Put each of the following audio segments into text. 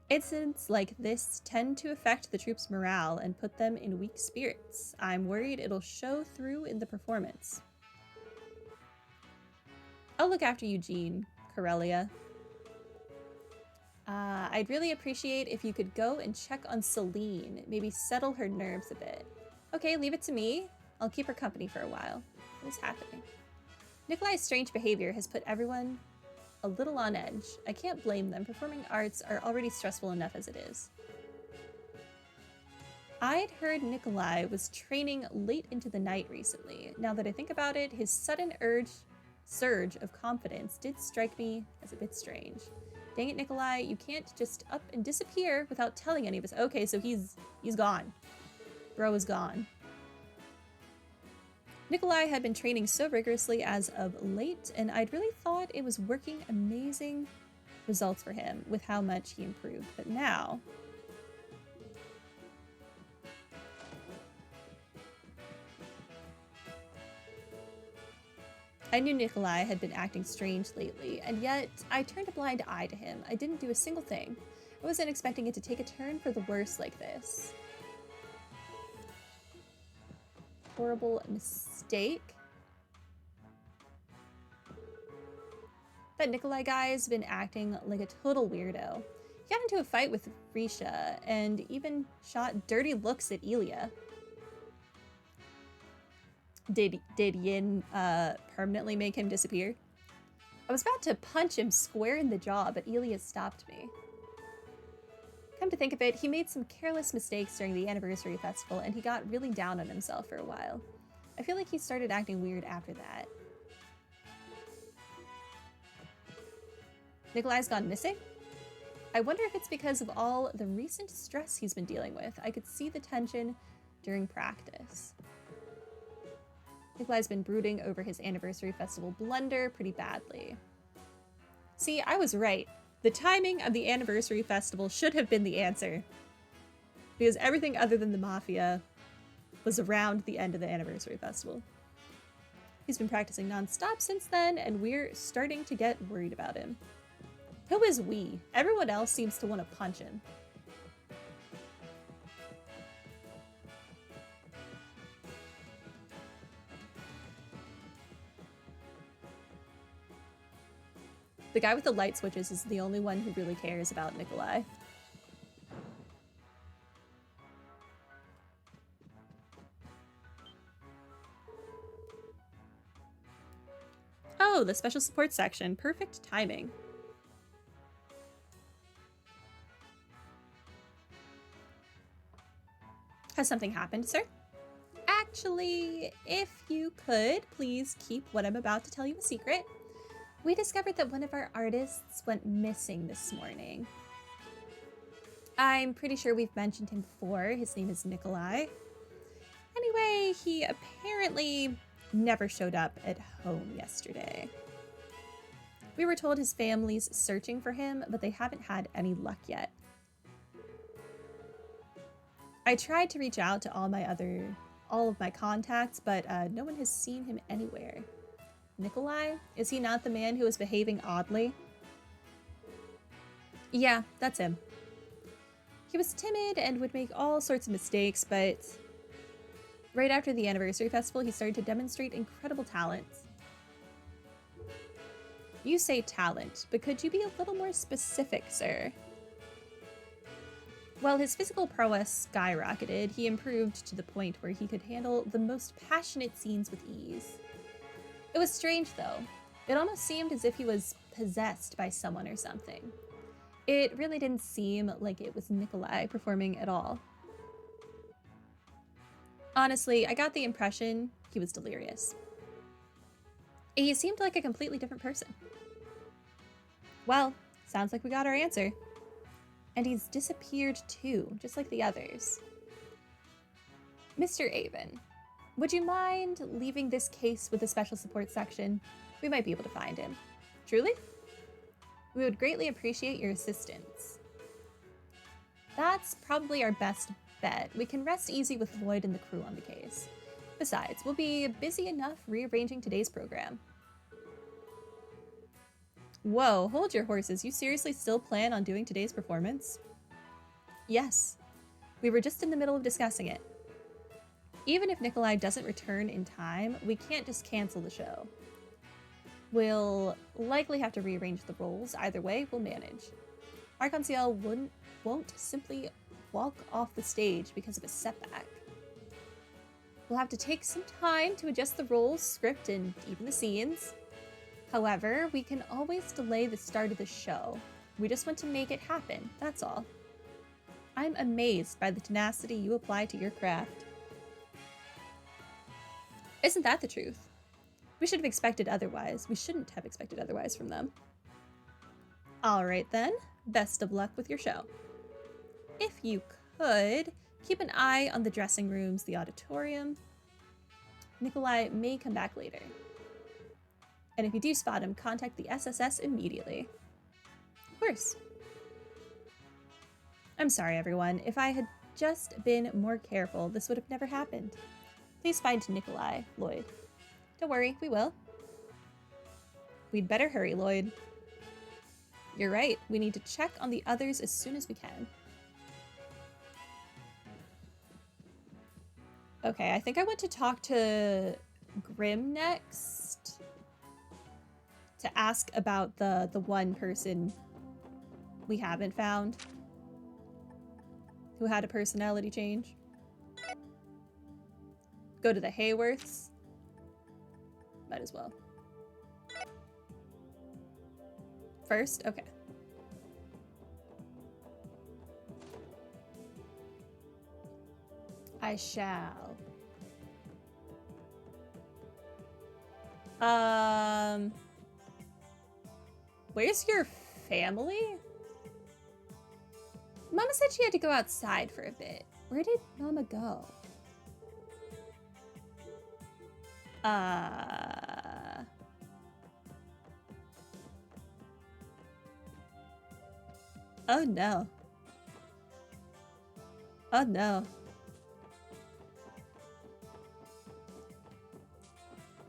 Incidents like this tend to affect the troops' morale and put them in weak spirits. I'm worried it'll show through in the performance. I'll look after Eugene, Corellia. I'd really appreciate if you could go and check on Celine, maybe settle her nerves a bit. Okay, leave it to me. I'll keep her company for a while. What is happening? Nikolai's strange behavior has put everyone a little on edge. I can't blame them. Performing arts are already stressful enough as it is. I'd heard Nikolai was training late into the night recently. Now that I think about it, his sudden surge of confidence did strike me as a bit strange. Dang it, Nikolai, you can't just up and disappear without telling any of us. Okay, so he's gone. Bro is gone. Nikolai had been training so rigorously as of late, and I'd really thought it was working amazing results for him with how much he improved. But now... I knew Nikolai had been acting strange lately, and yet I turned a blind eye to him. I didn't do a single thing. I wasn't expecting it to take a turn for the worse like this. Horrible mistake. That Nikolai guy has been acting like a total weirdo. He got into a fight with Risha and even shot dirty looks at Ilya. Did Yin permanently make him disappear? I was about to punch him square in the jaw, but Ilya stopped me. Come to think of it, he made some careless mistakes during the anniversary festival, and he got really down on himself for a while. I feel like he started acting weird after that. Nikolai's gone missing? I wonder if it's because of all the recent stress he's been dealing with. I could see the tension during practice. Nikolai's been brooding over his anniversary festival blunder pretty badly. See, I was right. The timing of the anniversary festival should have been the answer. Because everything other than the Mafia was around the end of the anniversary festival. He's been practicing non-stop since then, and we're starting to get worried about him. Who is we? Everyone else seems to want to punch him. The guy with the light switches is the only one who really cares about Nikolai. Oh, the special support section. Perfect timing. Has something happened, sir? Actually, if you could, please keep what I'm about to tell you a secret. We discovered that one of our artists went missing this morning. I'm pretty sure we've mentioned him before. His name is Nikolai. Anyway, he apparently never showed up at home yesterday. We were told his family's searching for him, but they haven't had any luck yet. I tried to reach out to all of my contacts, but no one has seen him anywhere. Nikolai? Is he not the man who was behaving oddly? Yeah, that's him. He was timid and would make all sorts of mistakes, but right after the anniversary festival, he started to demonstrate incredible talent. You say talent, but could you be a little more specific, sir? While his physical prowess skyrocketed, he improved to the point where he could handle the most passionate scenes with ease. It was strange, though. It almost seemed as if he was possessed by someone or something. It really didn't seem like it was Nikolai performing at all. Honestly, I got the impression he was delirious. He seemed like a completely different person. Well, sounds like we got our answer. And he's disappeared too, just like the others. Mr. Avon, would you mind leaving this case with the special support section? We might be able to find him. Truly? We would greatly appreciate your assistance. That's probably our best bet. We can rest easy with Lloyd and the crew on the case. Besides, we'll be busy enough rearranging today's program. Whoa, hold your horses. You seriously still plan on doing today's performance? Yes, we were just in the middle of discussing it. Even if Nikolai doesn't return in time, we can't just cancel the show. We'll likely have to rearrange the roles. Either way, we'll manage. Arc-en-Ciel won't simply walk off the stage because of a setback. We'll have to take some time to adjust the roles, script, and even the scenes. However, we can always delay the start of the show. We just want to make it happen, that's all. I'm amazed by the tenacity you apply to your craft. Isn't that the truth? We should have expected otherwise. We shouldn't have expected otherwise from them. Alright then, best of luck with your show. If you could, keep an eye on the dressing rooms, the auditorium. Nikolai may come back later. And if you do spot him, contact the SSS immediately. Of course. I'm sorry, everyone. If I had just been more careful, this would have never happened. Please find Nikolai, Lloyd. Don't worry, we will. We'd better hurry, Lloyd. You're right. We need to check on the others as soon as we can. Okay, I think I want to talk to Grim next. To ask about the one person we haven't found. Who had a personality change. Go to the Hayworths. Might as well. First? Okay. I shall. Where's your family? Mama said she had to go outside for a bit. Where did Mama go? Oh no. Oh no.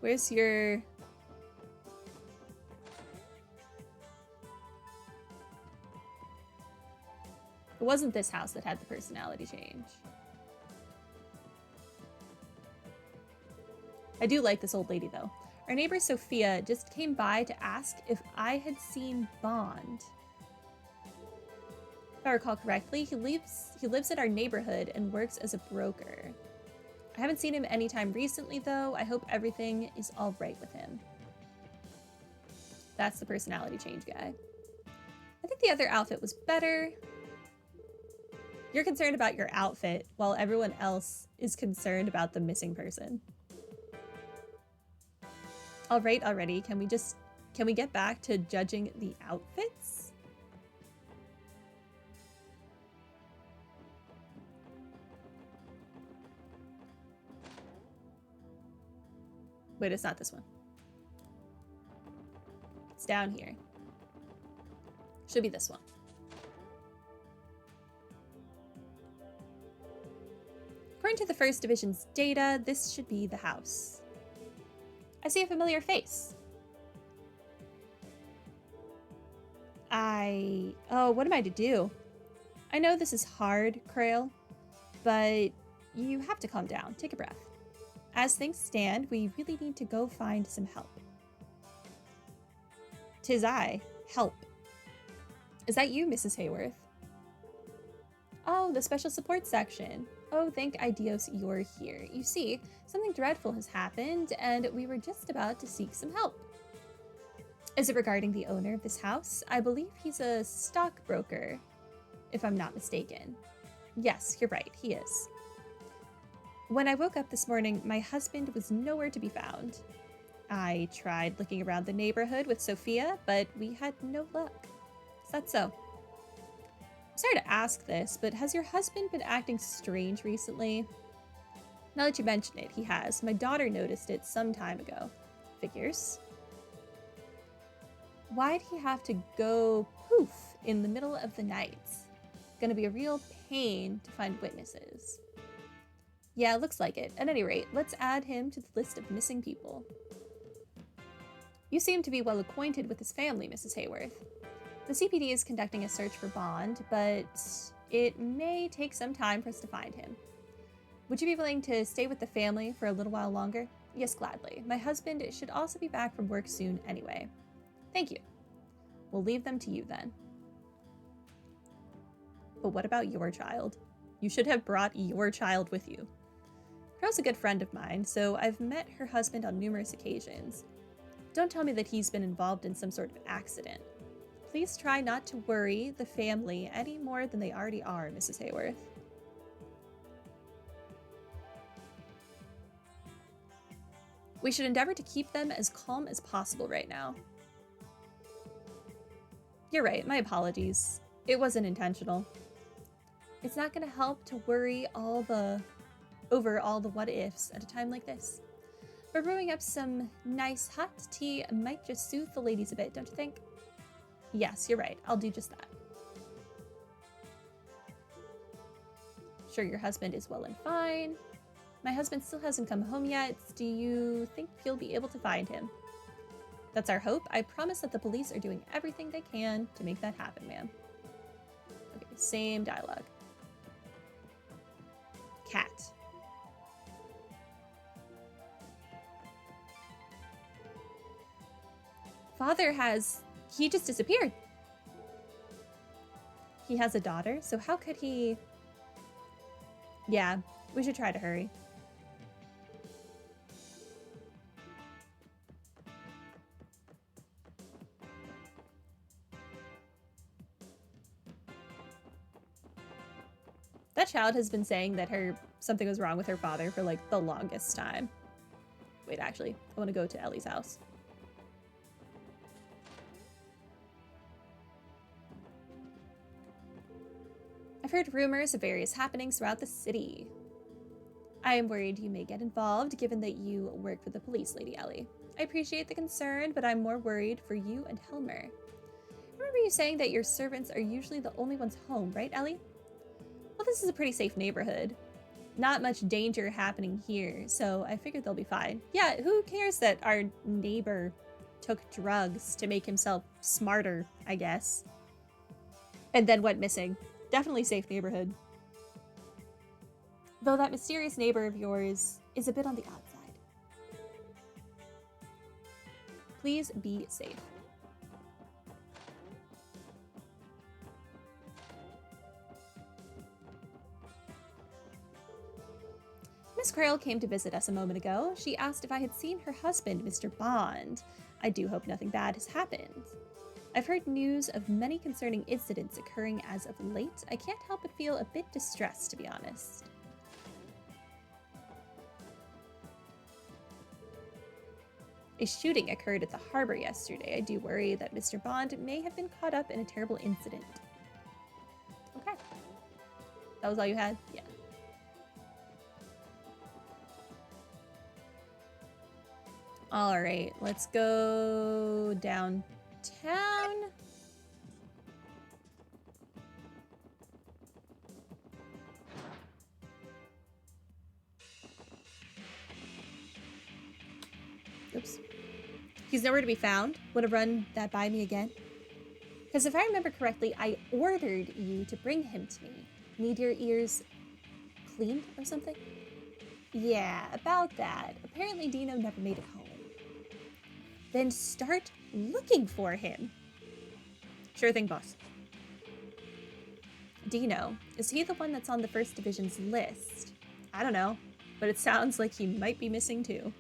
Where's your... It wasn't this house that had the personality change. I do like this old lady, though. Our neighbor Sophia just came by to ask if I had seen Bond. If I recall correctly, he lives in our neighborhood and works as a broker. I haven't seen him anytime recently, though. I hope everything is all right with him. That's the personality change guy. I think the other outfit was better. You're concerned about your outfit, while everyone else is concerned about the missing person. All right, already. Can we get back to judging the outfits? Wait, it's not this one. It's down here. Should be this one. According to the First Division's data, this should be the house. I see a familiar face. Oh, what am I to do? I know this is hard, Krail, but you have to calm down. Take a breath. As things stand, we really need to go find some help. 'Tis I. Help. Is that you, Mrs. Hayworth? Oh, the special support section. Oh, thank Idios you're here. You see, something dreadful has happened, and we were just about to seek some help. Is it regarding the owner of this house? I believe he's a stockbroker, if I'm not mistaken. Yes, you're right, he is. When I woke up this morning, my husband was nowhere to be found. I tried looking around the neighborhood with Sophia, but we had no luck. Is that so? Sorry to ask this, but has your husband been acting strange recently? Now that you mention it, he has. My daughter noticed it some time ago. Figures. Why'd he have to go poof in the middle of the night? Gonna be a real pain to find witnesses. Yeah, looks like it. At any rate, let's add him to the list of missing people. You seem to be well acquainted with his family, Mrs. Hayworth. The CPD is conducting a search for Bond, but It may take some time for us to find him. Would you be willing to stay with the family for a little while longer? Yes, gladly. My husband should also be back from work soon anyway. Thank you. We'll leave them to you then. But what about your child? You should have brought your child with you. Crow's a good friend of mine, so I've met her husband on numerous occasions. Don't tell me that he's been involved in some sort of accident. Please try not to worry the family any more than they already are, Mrs. Hayworth. We should endeavor to keep them as calm as possible right now. You're right, my apologies. It wasn't intentional. It's not going to help to worry over all the what-ifs at a time like this. But brewing up some nice hot tea might just soothe the ladies a bit, don't you think? Yes, you're right. I'll do just that. Sure, your husband is well and fine. My husband still hasn't come home yet. Do you think you'll be able to find him? That's our hope. I promise that the police are doing everything they can to make that happen, ma'am. Okay, same dialogue. Cat. Father he just disappeared. He has a daughter, so how could he? Yeah, we should try to hurry. That child has been saying that something was wrong with her father for like the longest time. Wait, actually, I want to go to Ellie's house. I've heard rumors of various happenings throughout the city. I am worried you may get involved, given that you work for the police, Lady Ellie. I appreciate the concern, but I'm more worried for you and Helmer. I remember you saying that your servants are usually the only ones home, right, Ellie? Well, this is a pretty safe neighborhood. Not much danger happening here, so I figured they'll be fine. Yeah, who cares that our neighbor took drugs to make himself smarter, I guess. And then went missing. Definitely safe neighborhood. Though that mysterious neighbor of yours is a bit on the outside. Please be safe. Miss Crail came to visit us a moment ago. She asked if I had seen her husband, Mr. Bond. I do hope nothing bad has happened. I've heard news of many concerning incidents occurring as of late. I can't help but feel a bit distressed, to be honest. A shooting occurred at the harbor yesterday. I do worry that Mr. Bond may have been caught up in a terrible incident. Okay. That was all you had? Yeah. All right, let's go downtown. Oops. He's nowhere to be found. Want to run that by me again? Because if I remember correctly, I ordered you to bring him to me. Need your ears cleaned or something? Yeah, about that. Apparently Dino never made it home. Then start looking for him. Sure thing, boss. Dino, is he the one that's on the First Division's list? I don't know, but it sounds like he might be missing too.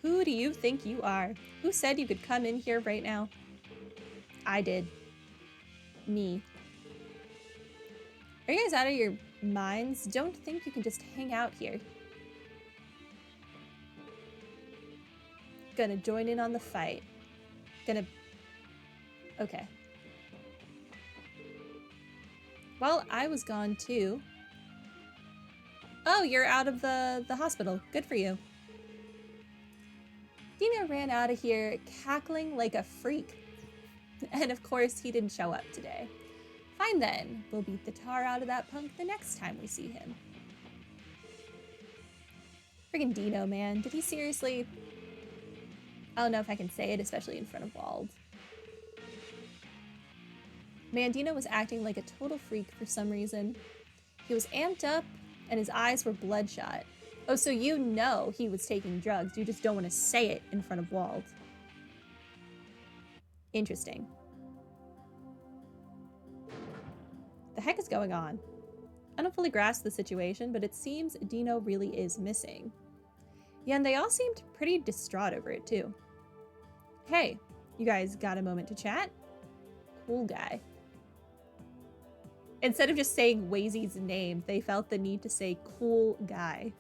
Who do you think you are? Who said you could come in here right now? I did. Me. Are you guys out of your minds? Don't think you can just hang out here. Gonna join in on the fight. Okay. Well, I was gone too. Oh, you're out of the hospital. Good for you. Dino ran out of here cackling like a freak. And of course, he didn't show up today. Fine then. We'll beat the tar out of that punk the next time we see him. Friggin' Dino, man. Did he seriously... I don't know if I can say it, especially in front of Wald. Man, Dino was acting like a total freak for some reason. He was amped up and his eyes were bloodshot. Oh, so you know he was taking drugs. You just don't want to say it in front of Wald. Interesting. The heck is going on? I don't fully grasp the situation, but it seems Dino really is missing. Yeah, and they all seemed pretty distraught over it too. Hey, you guys got a moment to chat? Cool guy. Instead of just saying Wazy's name, they felt the need to say cool guy.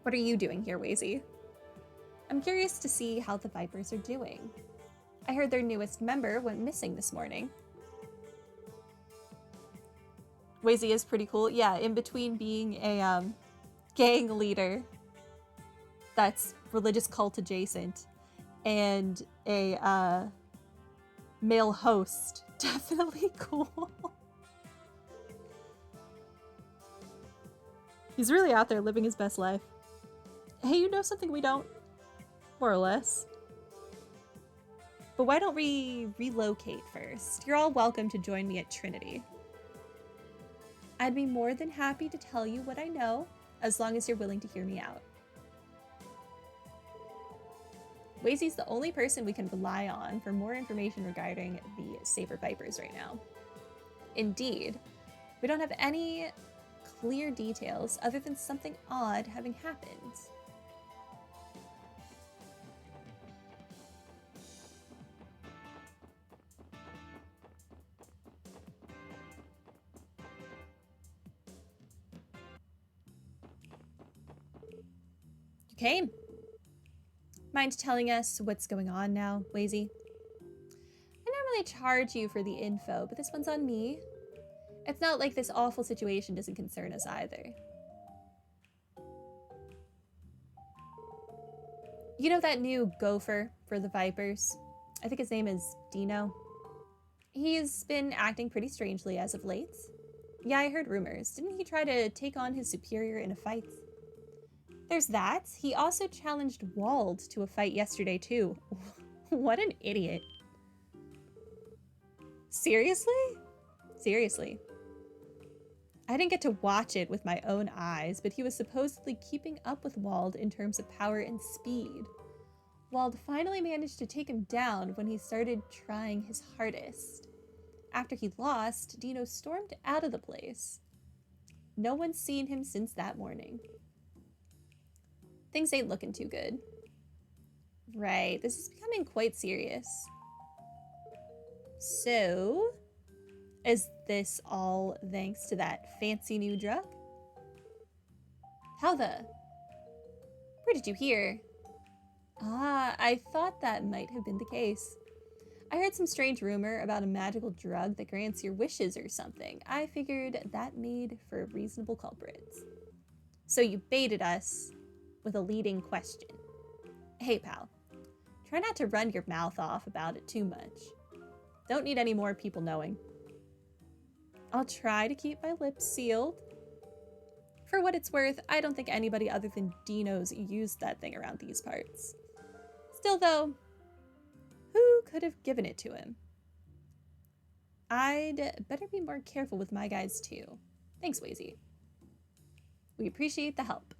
What are you doing here, Wazy? I'm curious to see how the Vipers are doing. I heard their newest member went missing this morning. Wazy is pretty cool. Yeah, in between being a gang leader that's religious cult adjacent and a male host, definitely cool. He's really out there living his best life. Hey, you know something we don't? More or less. But why don't we relocate first? You're all welcome to join me at Trinity. I'd be more than happy to tell you what I know, as long as you're willing to hear me out. Wazy's the only person we can rely on for more information regarding the Saber Vipers right now. Indeed, we don't have any clear details other than something odd having happened. You came. Mind telling us what's going on now, Wazy? I normally charge you for the info, but this one's on me. It's not like this awful situation doesn't concern us either. You know that new gopher for the Vipers? I think his name is Dino. He's been acting pretty strangely as of late. Yeah, I heard rumors. Didn't he try to take on his superior in a fight? There's that. He also challenged Wald to a fight yesterday, too. What an idiot. Seriously? Seriously. I didn't get to watch it with my own eyes, but he was supposedly keeping up with Wald in terms of power and speed. Wald finally managed to take him down when he started trying his hardest. After he lost, Dino stormed out of the place. No one's seen him since that morning. Things ain't looking too good. Right, this is becoming quite serious. So, is this all thanks to that fancy new drug? How the? Where did you hear? Ah, I thought that might have been the case. I heard some strange rumor about a magical drug that grants your wishes or something. I figured that made for reasonable culprits. So you baited us with a leading question. Hey, pal. Try not to run your mouth off about it too much. Don't need any more people knowing. I'll try to keep my lips sealed. For what it's worth, I don't think anybody other than Dino's used that thing around these parts. Still, though, who could have given it to him? I'd better be more careful with my guys, too. Thanks, Wazy. We appreciate the help.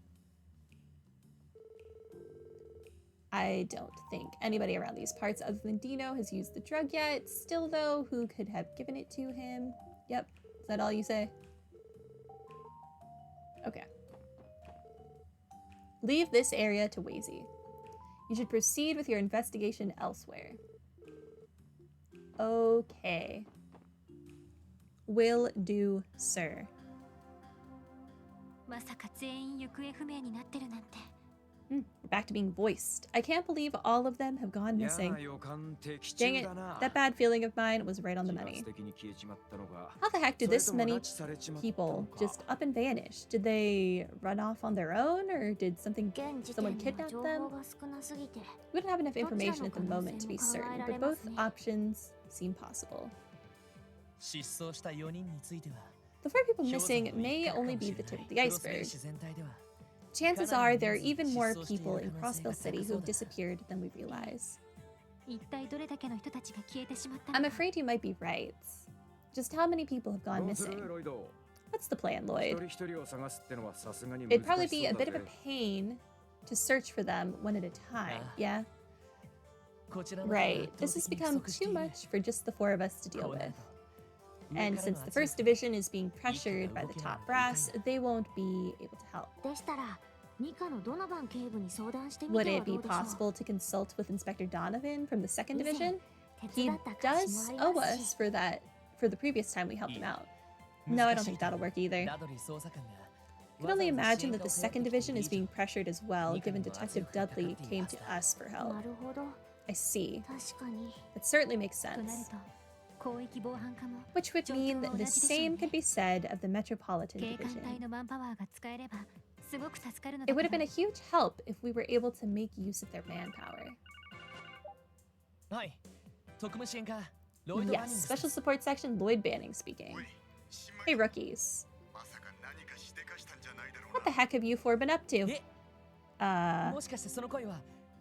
I don't think anybody around these parts other than Dino has used the drug yet. Still, though, who could have given it to him? Yep. Is that all you say? Okay. Leave this area to Wazy. You should proceed with your investigation elsewhere. Okay. Will do, sir. We're back to being voiced. I can't believe all of them have gone missing. Dang it, that bad feeling of mine was right on the money. How the heck did this many people just up and vanish? Did they run off on their own, or did someone kidnap them? We don't have enough information at the moment to be certain, but both options seem possible. The 4 people missing may only be the tip of the iceberg. Chances are there are even more people in Crossville City who have disappeared than we realize. I'm afraid you might be right. Just how many people have gone missing? What's the plan, Lloyd? It'd probably be a bit of a pain to search for them one at a time, yeah? Right, this has become too much for just the 4 of us to deal with. And since the first division is being pressured by the top brass, they won't be able to help. Would it be possible to consult with Inspector Donovan from the second division? He does owe us for the previous time we helped him out. No, I don't think that'll work either. I can only imagine that the second division is being pressured as well, given Detective Dudley came to us for help. I see. That certainly makes sense. Which would mean that the same could be said of the Metropolitan Division. It would have been a huge help if we were able to make use of their manpower. Yes, Special Support Section, Lloyd Banning speaking. Hey, rookies. What the heck have you 4 been up to?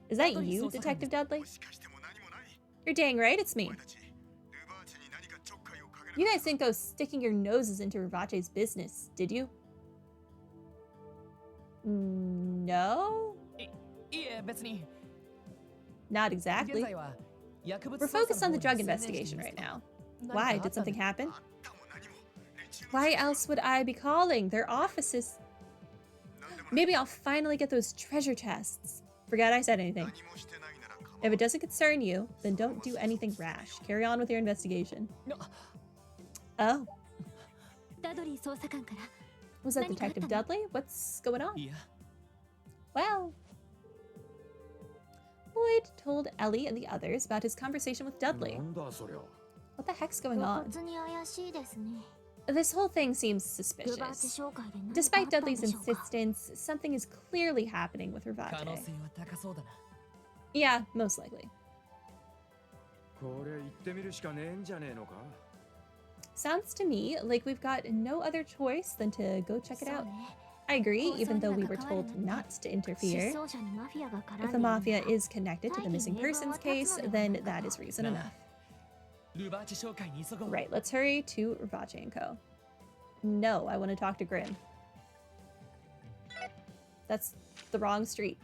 Is that you, Detective Dudley? You're dang right, it's me. You guys didn't go sticking your noses into Rivache's business, did you? No? Not exactly. We're focused on the drug investigation right now. Why? Did something happen? Why else would I be calling? Their offices. Maybe I'll finally get those treasure chests. Forgot I said anything. If it doesn't concern you, then don't do anything rash. Carry on with your investigation. Oh. Was that Detective Dudley? What's going on? Well, Lloyd told Ellie and the others about his conversation with Dudley. What the heck's going on? This whole thing seems suspicious. Despite Dudley's insistence, something is clearly happening with Rivache. Yeah, most likely. Sounds to me like we've got no other choice than to go check it out. I agree, even though we were told not to interfere. If the Mafia is connected to the missing persons case, then that is reason enough. Right, let's hurry to Rivache & Co. No, I want to talk to Grim. That's the wrong street.